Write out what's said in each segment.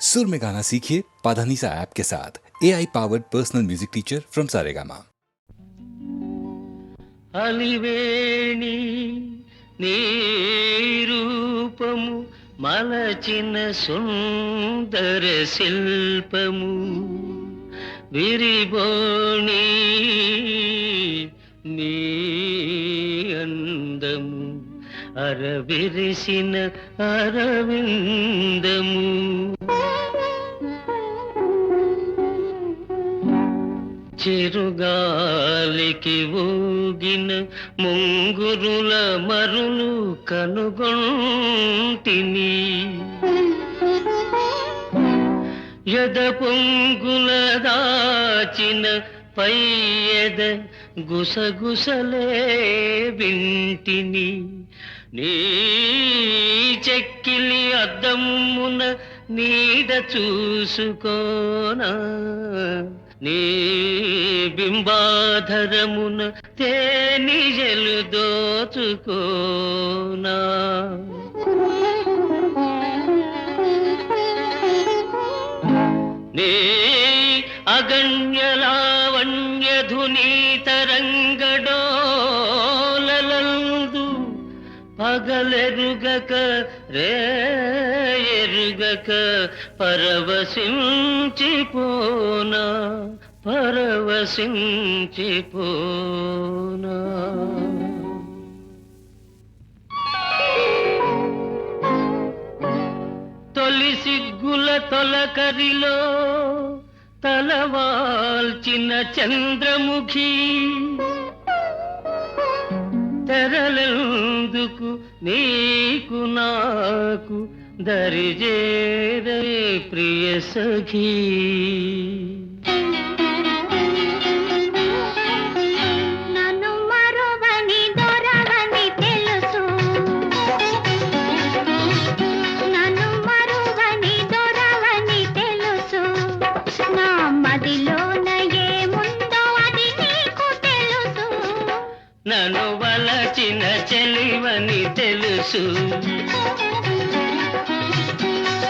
सुर में गाना सीखिए पाधानीसा ऐप के साथ AI powered personal music teacher from Saregama. అలివేణి నీ రూపము మలచిన సుందర శిల్పము విరిబోణి నీ అందము అరవిరిసిన అరవిందము చిరుగాలికి ఊగిన ముంగురుల మరులు కనుగొంటిని యద పొంగుల దాచిన పైయద గుసగుసలే వింటిని నీ చెక్కిలి అద్దమున నీడ చూసుకోనా నీ బింబాధరమున తేనిజలు దోచుకోనా నీ అగణ్య లావణ్య ధుని తరంగడోలలందు పగలెరుగక రేయెరుగక పరవశించిపోనా పరవశించిపోనా తొలి సిగ్గుల తొలకరిలో తలవాల్చిన చంద్రముఖి తెరలెందుకు నీకు నాకు దరిజేరే ప్రియ సఖీ నన్ను వలచిన చెలివని తెలుసు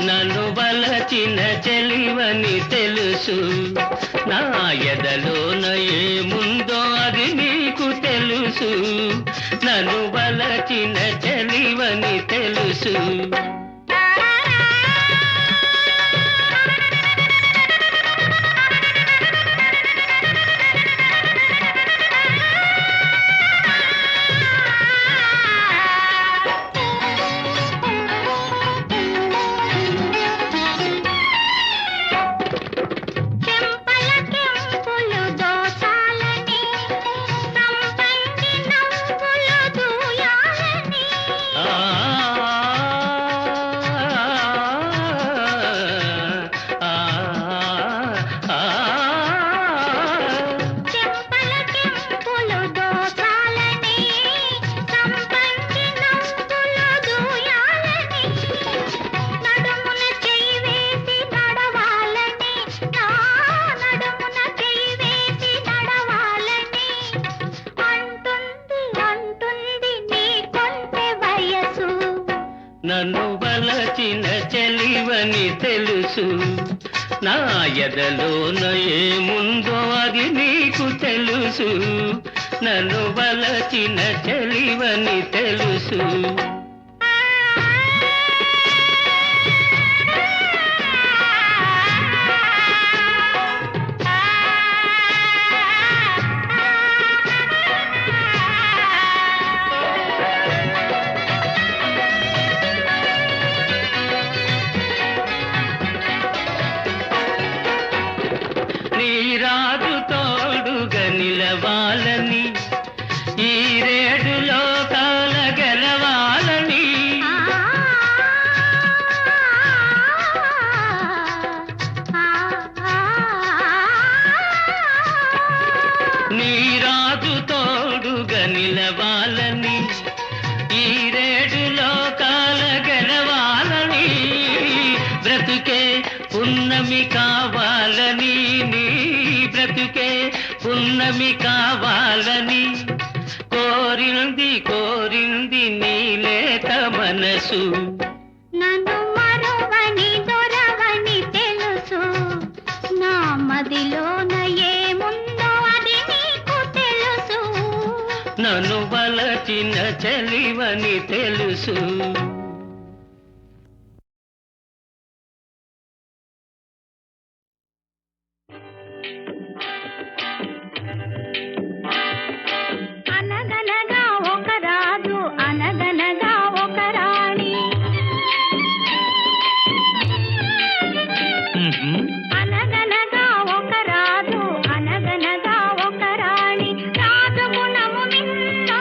నన్ను వలచిన చెలివని తెలుసు నా ఎదలోన ఏముందో అది నీకు తెలుసు నన్ను వలచిన చెలివని తెలుసు నన్ను వలచిన చెలివని తెలుసు నా ఎదలోన ఏముందో అది నీకు తెలుసు నన్ను వలచిన చెలివని తెలుసు రాజు తోడుగా నిలవాలని ఈ రేడు లోకాల గెలవాలని నీ రాజు తోడుగా నిలవాలని ఈ రేడు లోకాల గెలవాలని బ్రతుకే పున్నమి కావాలని నీ బ్రతుకే పున్నమి కావాలని కోరింది కోరింది నీలేత మనసు నన్ను మరువని దొరవని నన్ను వలచిన చెలివని తెలుసు. అనగనగా ఒక రాజు అనగనగా ఒక రాణి, అనగనగా ఒక రాజు అనగనగా ఒక రాణి. రాజు గుణము మిన్న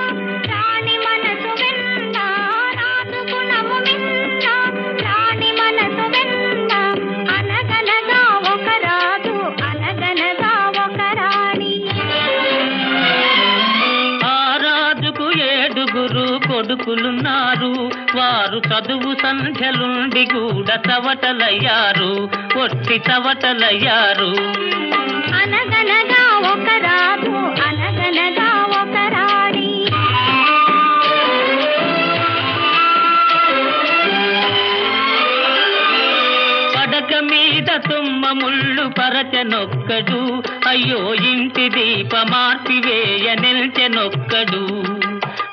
రాణి మనసు వెన్న, రాజు గుణము మిన్న రాణి మనసు వెన్న. అనగనగా ఒక రాజు అనగనగా ఒక రాణి. ఆ రాజుకు 7 కొడుకులున్నారు. వారు చదువు సంధ్యలుండి కూడా చవటలయ్యారు, ఒట్టి చవటలయ్యారు. అనగనగా ఒక రాజు అనగనగా ఒక రాణి. పడక మీద తుమ్మ ముళ్ళు పరచనొక్కడు, అయ్యో ఇంటి దీప మార్పివేయ నిల్చెనొక్కడు.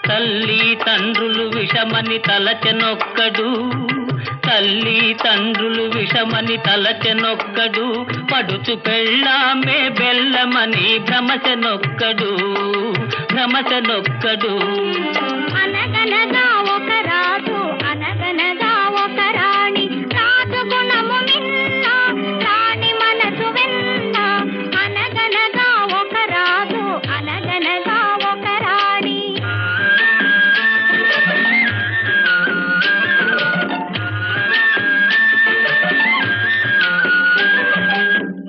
తల్లి తండ్రులు విషమని తలచెనొక్కడు, తల్లి తండ్రులు విషమని తలచెనొక్కడు. పడుచు పెళ్ళామే బెల్లమని భ్రమచెనొక్కడు, భ్రమచెనొక్కడు. అనగనగా ఒక రాజు అనగనగా ఒక రాణి. రాజు గుణము మిన్న రాణి మనసు వెన్న. అనగనగా ఒక రాజు అనగనగా ఒక రాణి.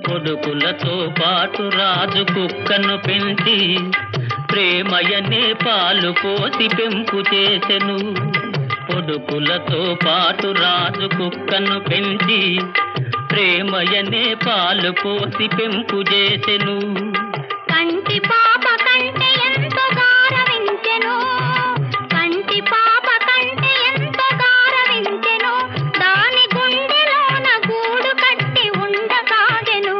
కొడుకులతో పాటు రాజు కుక్కను పెంచి ప్రేమయనే పాలు పోసి పెంపు చేసెను. కొడుకులతో పాటు రాజు కుక్కను పెంచి ప్రేమయనే పాలు పోసి పెంపు చేసెను. కంటి పాప కంటే ఎంతో గారవించెను, కంటి పాప కంటే ఎంతో గారవించెను. దాని గుండెలోన గూడు కట్టి ఉండసాగెను.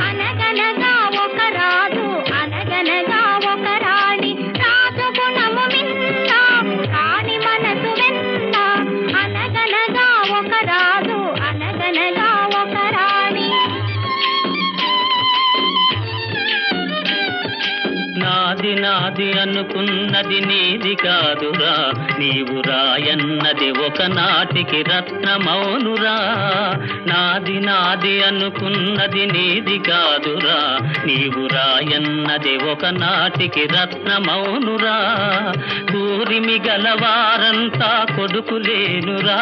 అనగనగా ఒక రాజు అనగనగా ఒక రాణి. రాజు గుణము మిన్న రాణి మనసు వెన్న. అనగనగా ఒక రాజు అనగనగా ఒక రాణి. నాది నాది అనుకున్నది నీది కాదురా, నీవు రాయన్నది ఒకనాటికి రత్నమౌనురా. నాది నాది అనుకున్నది నీది కాదురా, నీవు రాయన్నది ఒకనాటికి రత్నమౌనురా. కూరిమి గలవారంతా కొడుకులేనురా,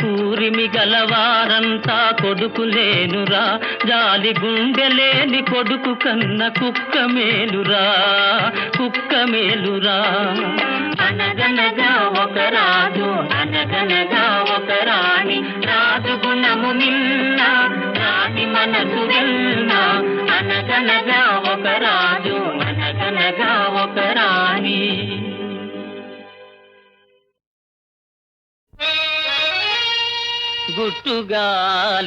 కూరిమి గలవారంతా కొడుకులేనురా. జాలి గుండెలేని కొడుకు కన్న కుక్క మేలురా, కుక్క మేలురా. అనగనగా ఒక రాజు అనగనగా ఒక రాణి. రాజు గుణము మిన్న రాణి మనసు వెన్న. అనగనగా ఒక రాజు అనగనగా ఒక రాణి. గుట్టుగా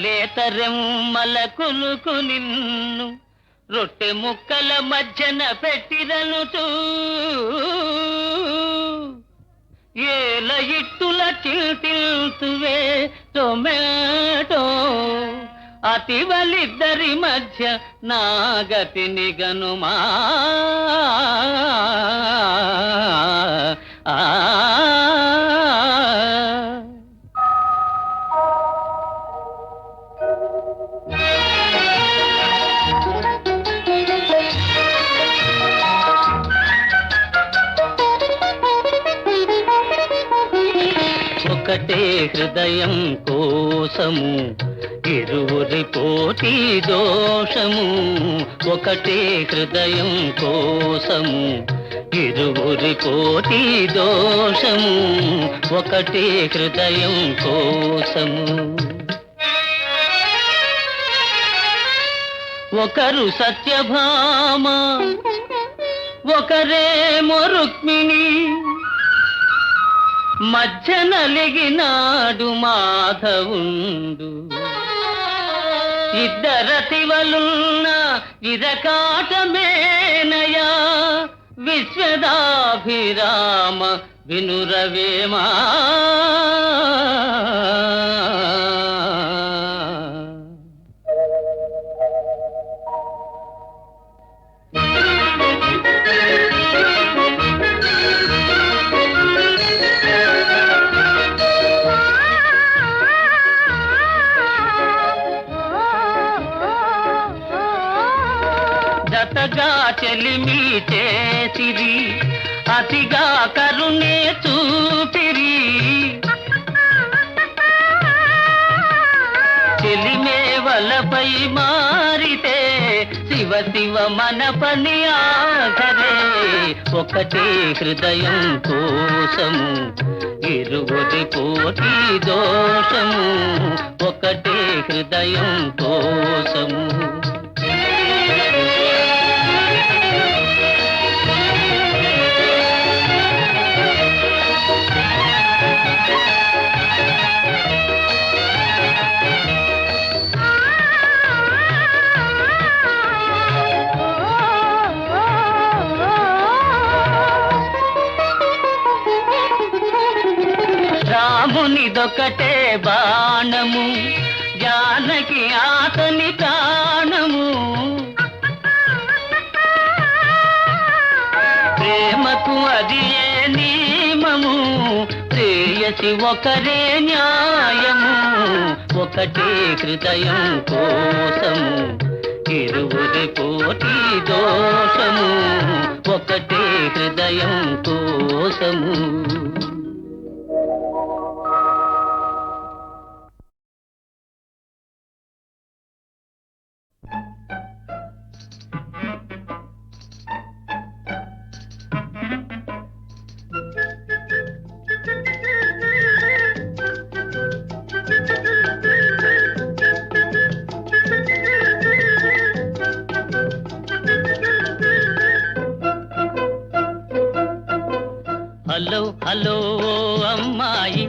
లేతరెమ్మల కులుకు నిన్ను రొట్టె ముక్కల మధ్యన పెట్టిరనుచూ ఏల ఇట్టుల చిల్తిల్తువే టొమాటో. అతివలిద్దరి మధ్య నాగతిని గనుమా. ఒకటే హృదయం కోసము ఇరువురి పోటీ దోషము. ఒకటే హృదయం కోసము ఇరువురి పోటీ దోషము. ఒకటే హృదయం కోసము. ఒకరు సత్యభామ ఒకరేమో రుక్మిణి. మధ్యన లెగినాడు మాధవుండు. ఇద్దరతివలున్న ఇరకాటమేనయా విశ్వదాభిరామ వినురవేమా జతగా చెలిమి చేసిరి అతిగా కరుణే చూపిరి చెలిమే వలపై మారితే శివ శివ మన పని ఆఖరే ఒకటే హృదయం కోసము ఇరువురి కోటి దోషము ఒకటే హృదయం కోసము రామునిదొకటే బాణము జానకి ఆతని ప్రాణము ప్రేమకు అది ఏ నియమము ప్రేయసి ఒకరే న్యాయము ఒకటే హృదయం కోసము ఇరువురి కోటి దోషము ఒకటే హృదయం కోసము హలో హలో అమ్మాయి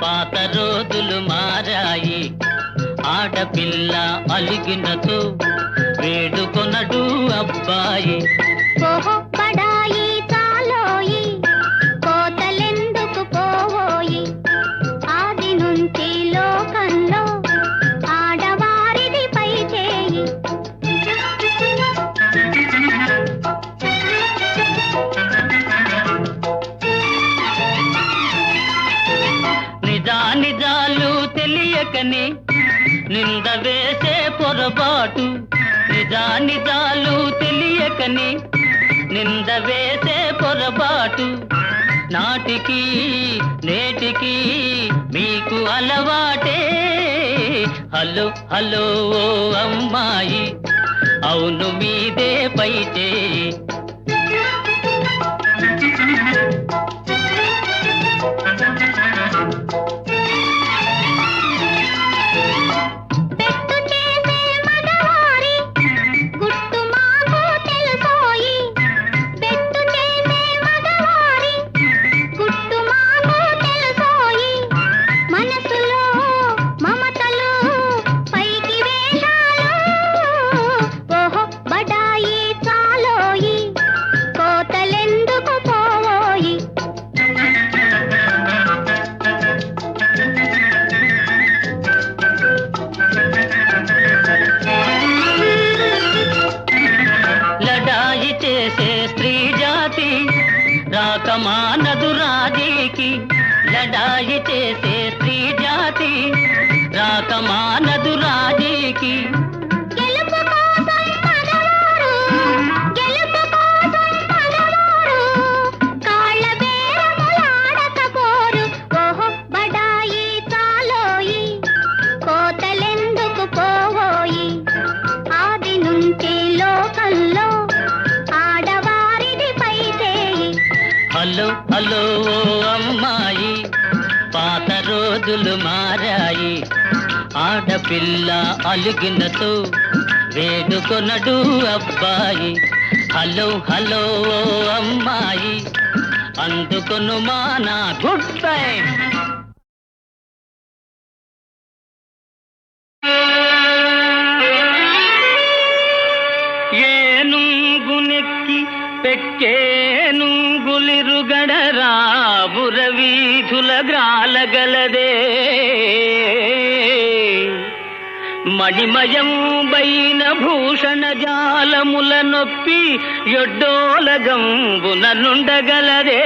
పాత రోజులు మారాయి ఆడపిల్ల అలిగినతో వేడుకొనడు అబ్బాయి ఓహో పడాయి చాలోయి కోతలెందుకు పోవోయి ఆది నుంచి లోకంలో ఆడవారిది పై చేయి నిజాలు తెలియకని నింద వేసే పొరపాటు నిజాలు తెలియకని నింద వేసే పొరపాటు నాటికి నేటికి మీకు అలవాటే హలో హలో ఓ అమ్మాయి అవును మీదే పై చేయి రాకమానదు రాజీకి లడాయి చేసే స్త్రీ జాతి రాకమానదు రాజీకి హలో హలో ఓ అమ్మాయి పాత రోజులు మారాయి ఆడపిల్ల అలిగినతో వేడుకొనడు అబ్బాయి హలో హలో ఓ అమ్మాయి అందుకొను మానా గుడ్ బై ఏనుగునెక్కి పెక్కేనుంగులిరుగడరా బురవీధుల గ్రాలగలదే మణిమయం బైన భూషణ జాలముల నొప్పి యొడ్డోలగంబున నుండగలదే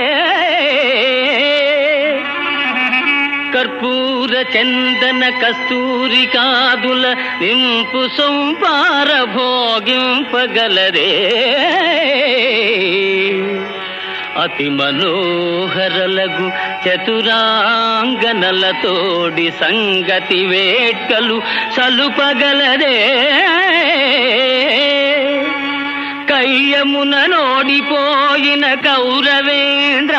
కర్పూర చందన కస్తూరి కాదుల నింపు సొంపార భోగింపగలరే అతి మనోహరలగు చతురాంగనలతోడి సంగతి వేట్కలు సలుపగలరే కయ్యమున నోడిపోయిన కౌరవేంద్ర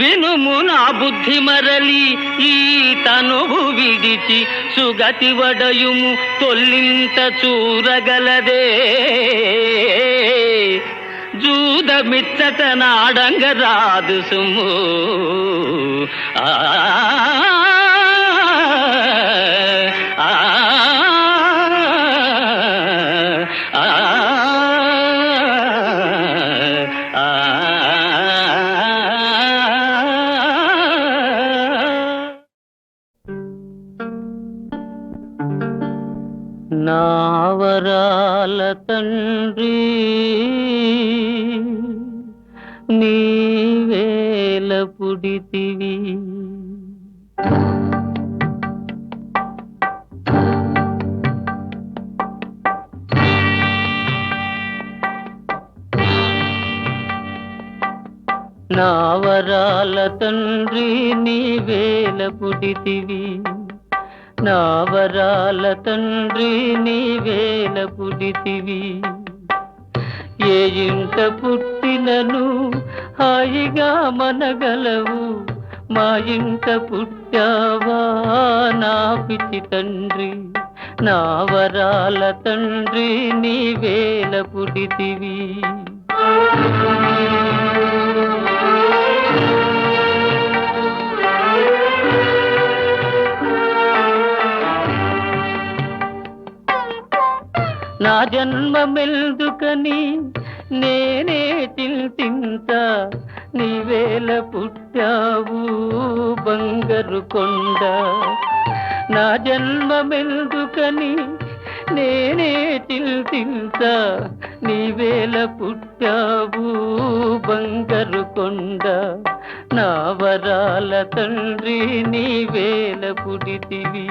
వినుము నా బుద్ధి మరలి ఈ తనువు విడిచి సుగతి వడయుము తొల్లింత చూరగలదే జూదమిచ్చట నాడంగ రాదు సుము ఆ నావరాల తండ్రి నీవేల పుడితివి నావరాల తండ్రి నీవేల పుడితివి నావరాల తండ్రి నీవేల పుడితివి ఏ ఇంట పుట్టినను హాయిగా మనగలవు మా ఇంట పుట్టావా నా పిచ్చి తండ్రి నావరాల తండ్రి నీవేల పుడితివి నా జన్మమెల్దుకని నేనే చింతింత నీవేల పుట్టావు బంగారు కొండ నా జన్మమెల్దుకని నేనే చింతింత నీవేల పుట్టావు బంగారు కొండ నా వరాల తండ్రి నీవేల పుడితివి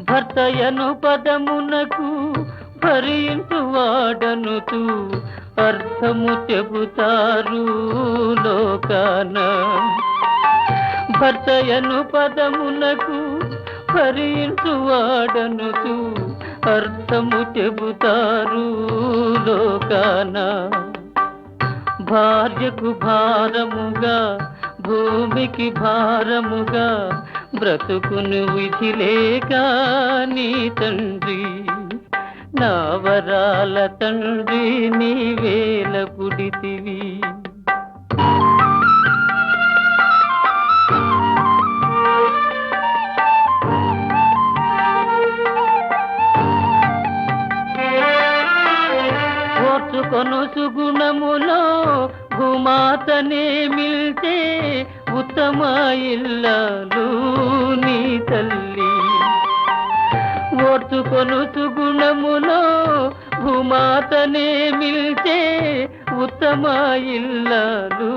భర్తయను పదమునకు భరించు వాడనుతూ అర్థము చెబుతారు లోకాన భర్తయను పదమునకు భరించు వాడనుతూ అర్థము చెబుతారు లోకాన భార్యకు భారముగా భూమికి భారముగా బ్రతుకును విధి లేక నీ తండ్రి నావరాల తండ్రి నీవేల పుడితివి ఓర్చుకొను సుగుణములో భూమాతనే మిల్చే ఉత్తమ ఇల్లాలు నీ తల్లి ఓర్చుకొను సుగుణములో భూమాతనే మిల్చే ఉత్తమ ఇల్లాలు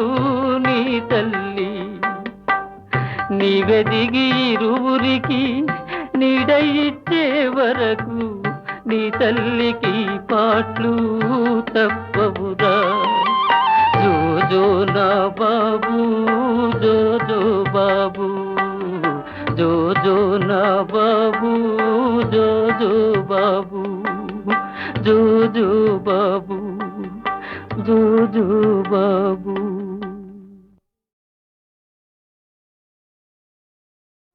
నీ తల్లి నీవెదిగి ఇరువురికి నీడ ఇచ్చే వరకు నీ తల్లికి పాట్లు తప్పవురా జో జో నా బాబు జో జో బాబు జో జో నా బాబు జో జో బాబు జో జో బాబు జో జో బాబు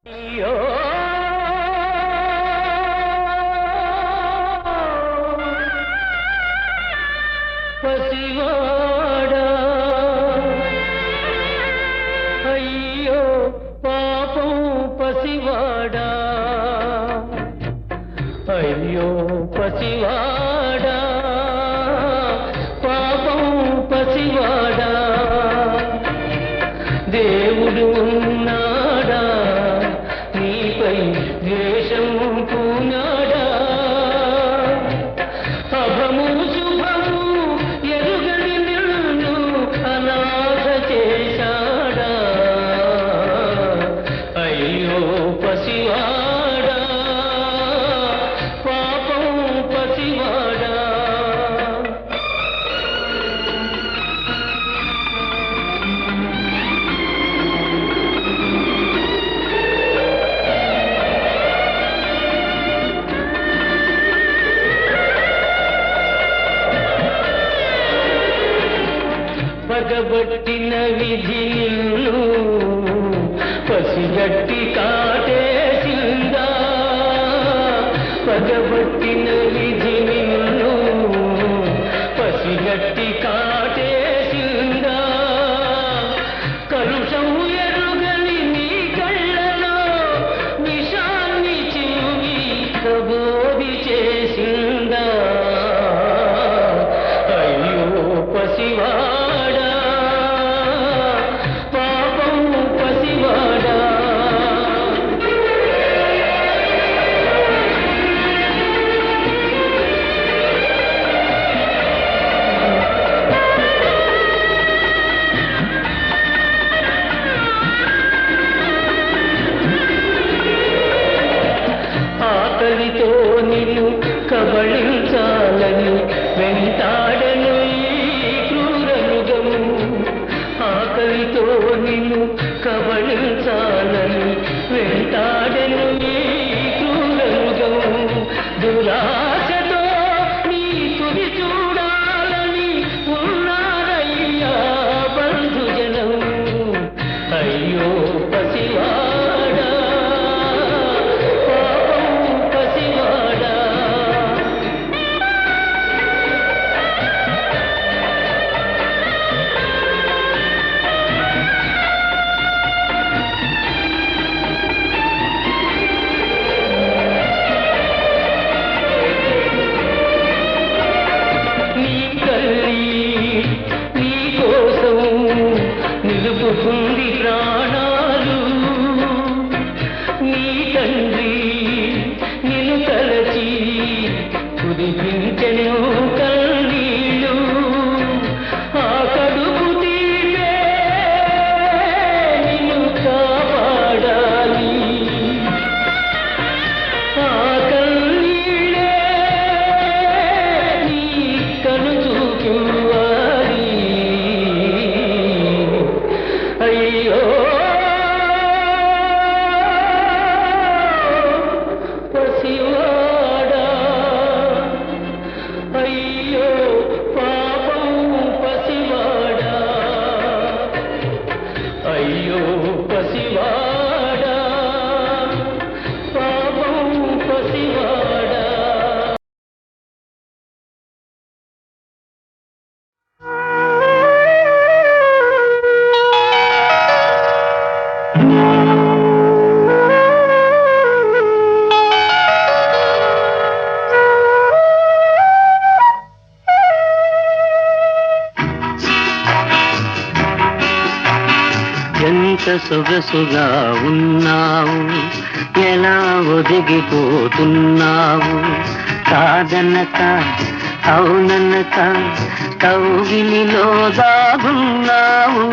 అయ్యో పసివాడా పసివాడా పాపం పసివాడా దేవుడు ఉన్నాడా నీపై ద్వేషం పూనాడా అభము శుభము ఎరుగని నిన్ను అనాథ చేశాడా అయ్యో పసివాడా పాపం పసివాడా పగబట్టిన విధి నిన్ను పసిగట్టి కాటేసిందా పగబట్టిన విధి నిన్ను పసిగట్టి కాటేసిందా కలుషం ఎరుగని నీ కళ్ళలో విషాన్ని చివి కబోది చేసిందా అయ్యో పసివాడా పాపం పసివాడా ఆకలితో నిన్ను కబళించాలని వెంటాడను ఈ క్రూరమృగము ఆకలితో నిన్ను కబళించాలని వెంటాడను ఈ క్రూరమృగము దురాశతో నీ తుది చూడాలని ఉన్నారయ్యా బంధుజనం అయ్యో పసివాడా పాపం పసివాడా నీ తల్లి నీ కోసం నిలుపుకుంది ప్రాణాలు నీ తండ్రి నిన్ను తలచి కుదిపించెను కన్నీళ్ళు ఆ కడుపు తీరే నిన్ను కాపాడాలి ఆ కన్నీళ్ళే నీ కను చూపివ్వాలి అయ్యో పసివాడా అయ్యో పాపం పసివాడా అయ్యో పసివాడా పాపం పసివాడా ఎంత సొగసుగా ఉన్నావు ఎలా ఒదిగిపోతున్నావు కాదనక అవుననక కౌగిలిలో దాగున్నావు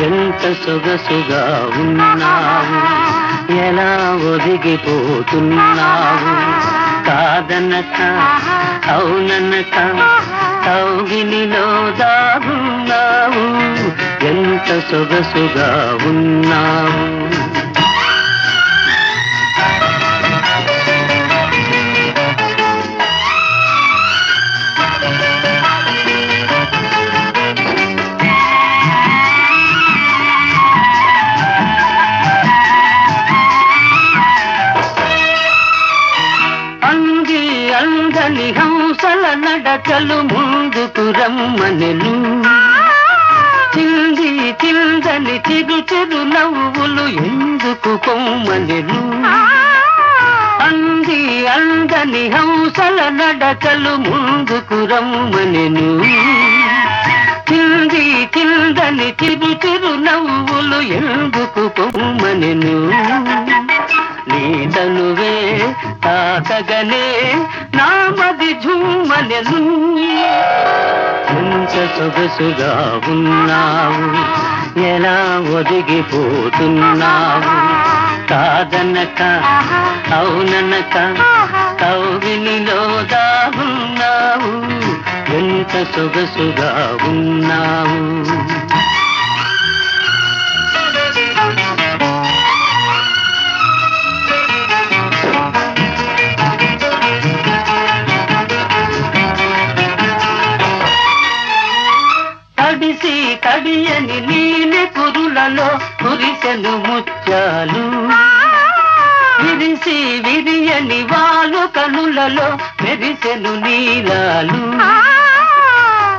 ఎంత సొగసుగా ఉన్నావు ఎలా ఒదిగిపోతున్నావు కాదనక అవుననక కౌగిలిలో దాగున్నావు ఎంత సొగసుగా ఉన్నావు అంగి అందని హంసల నడకలు ముందుకు రమ్మనెను చింది చిందని చిరు చిరు నవ్వులు ఎందుకు పొమ్మనెను చింది అందని హంసల నడకలు ముందుకు రమ్మనెను చింది చిందని చిరు చిరు నవ్వులు ఎందుకు పొమ్మనెను నీ తనువే తాకగనే నామది ఝుమ్మనెను ఎంత సొగసుగా ఉన్నావు ఎలా ఒదిగిపోతున్నావు కాదనక అవుననక కౌగిలిలో దాగున్నావు ఎంత సొగసుగా ఉన్నావు తడిసి తడియని నీలి కురులలో కురిసెను ముత్యాలు విరిసి విరియని వాలు కనులలో మెరిసెను నీలాలు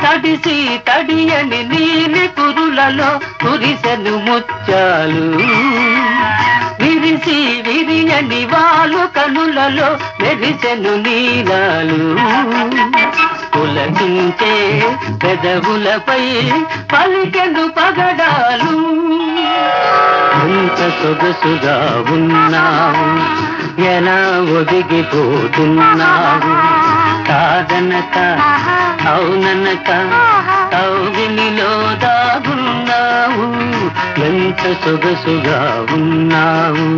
తడిసి తడియని నీలి కురులలో కురిసెను ముత్యాలు విరిసి విరియని వాలు కనులలో మెరిసెను నీలాలు పులకించే పెదవులపై పలికెను పగడాలు ఎంత సొగసుగా ఉన్నావు ఎలా ఒదిగిపోతున్నావు కాదనక అవుననక కౌగిలిలో దాగున్నావు ఎంత సొగసుగా ఉన్నావు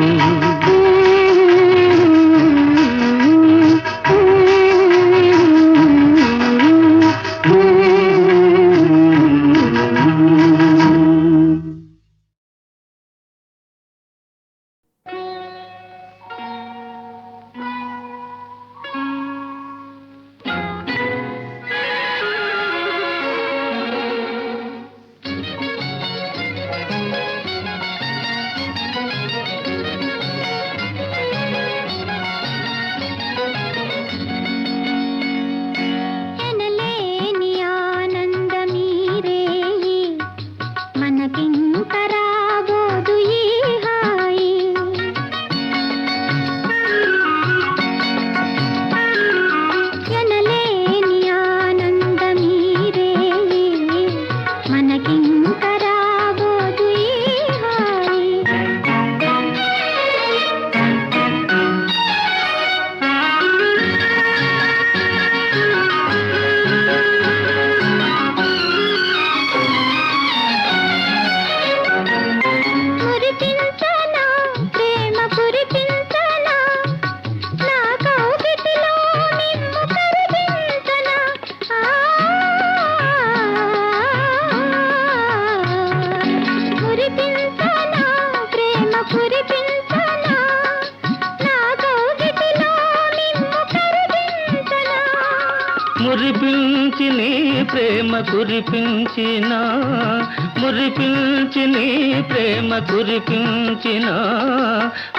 మురిపించి నీ ప్రేమ కురిపించిన మురిపించి నీ ప్రేమ కురిపించిన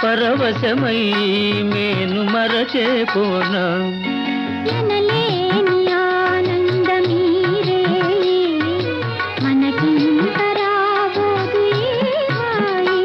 పరవశమై మేను మరచేపోనా ఎనలేని ఆనందమీరే మనకింక రాబోదు ఈ హాయి.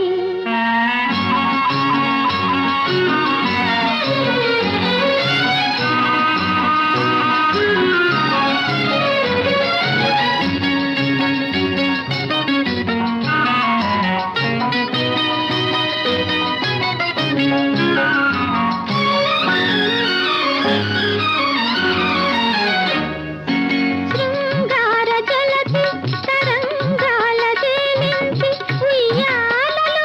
శృంగార జలతి తరంగాల తేలించి ఉయ్యాలలోగించి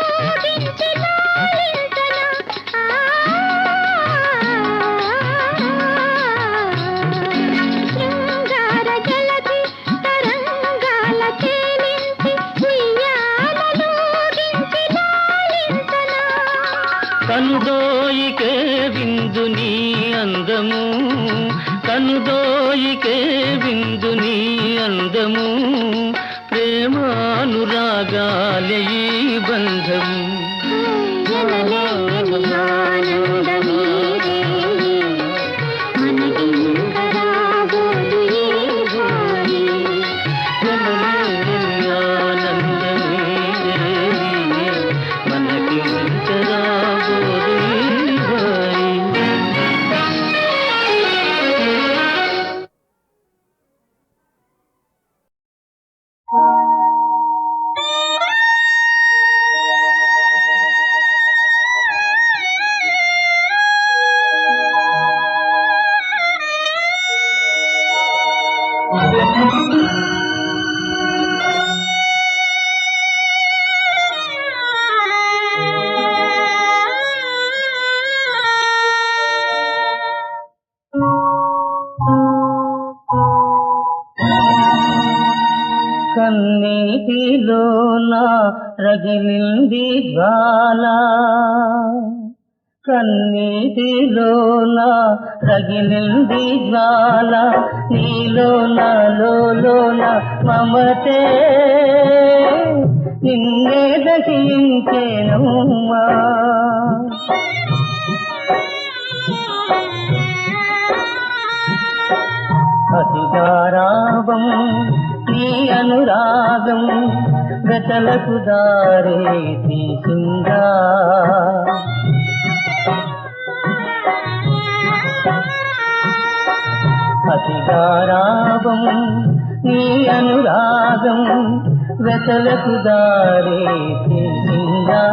లాలించనా. శృంగార జలతి తరంగాల తేలించి ఉయ్యాలలోగించి లాలించనా. కనుదోయికే విందు నీ అందము కనుదోయికే విందు నీ అందము ప్రేమానురాగాలే ఈ బంధము ఎనలేని ఆనందమీరే మనకింక రాబోదు ఈ హాయి. ఎనలేని ఆనందమే మనకి రాబోదు ఈ హాయి. కన్నీటిలోన రగిలింది జ్వాల, కన్నీటిలోన రగిలింది జ్వాల, నీలోన లోన మమతే నిన్నే దహించెనమ్మా. అతిగారాభం నీ అనురాగం గతలకు దారే తీసిందా, అతిగారాభం నీ అనురాగం గతలకు దారే తీసిందా.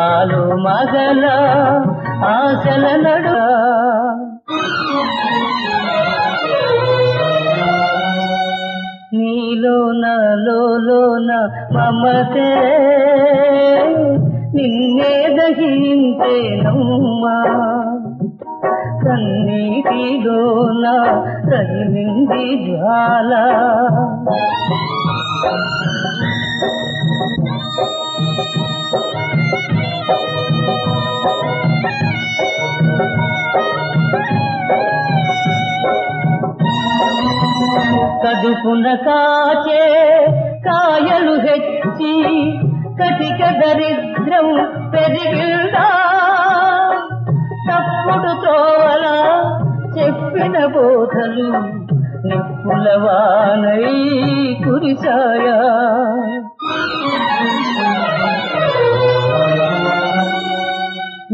ఆలు మగల ఆశల నడు నీలోన లోన మమతే నిన్నే దహించెనమ్మా. కన్నీటిలోన రగిలింది జ్వాల, కదుపున కాచే కాయలు హెచ్చి కటిక దరిద్రం పెరిగిందా. తప్పుడు త్రోవల చెప్పిన బోధలు నిప్పులవానై కురిసాయా.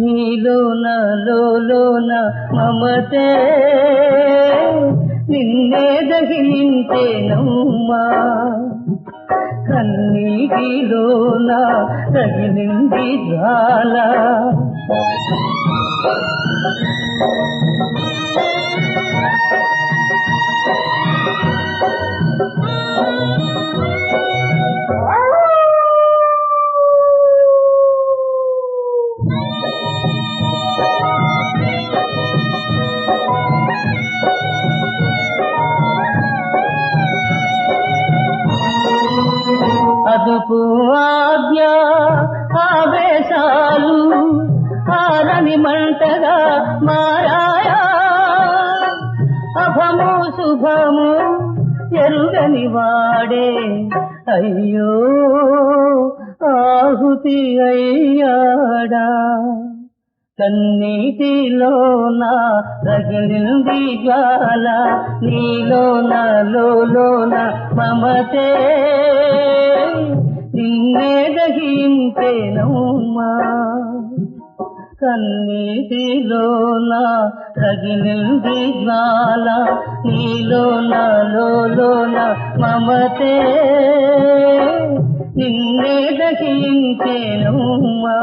నీలోన లోన మమతే నిన్నే దహించెనమ్మా. కన్నీటిలోన రగిలింది జ్వాల, అదుపు ఆజ్ఞ ఆవేశాలు ఆరని మంటగా మారాయా. అభము శుభము ఎరుగని వాడే అయ్యో ఆహుతి అయ్యాడా. కన్నీటిలోన రగిలింది జ్వాల, నీలోన లోన మమతే నిన్నే దహించెనమ్మా. కన్నీటిలోన రగిలింది జ్వాల, నీలోన లోన మమతే నిన్నే దహించెనమ్మా.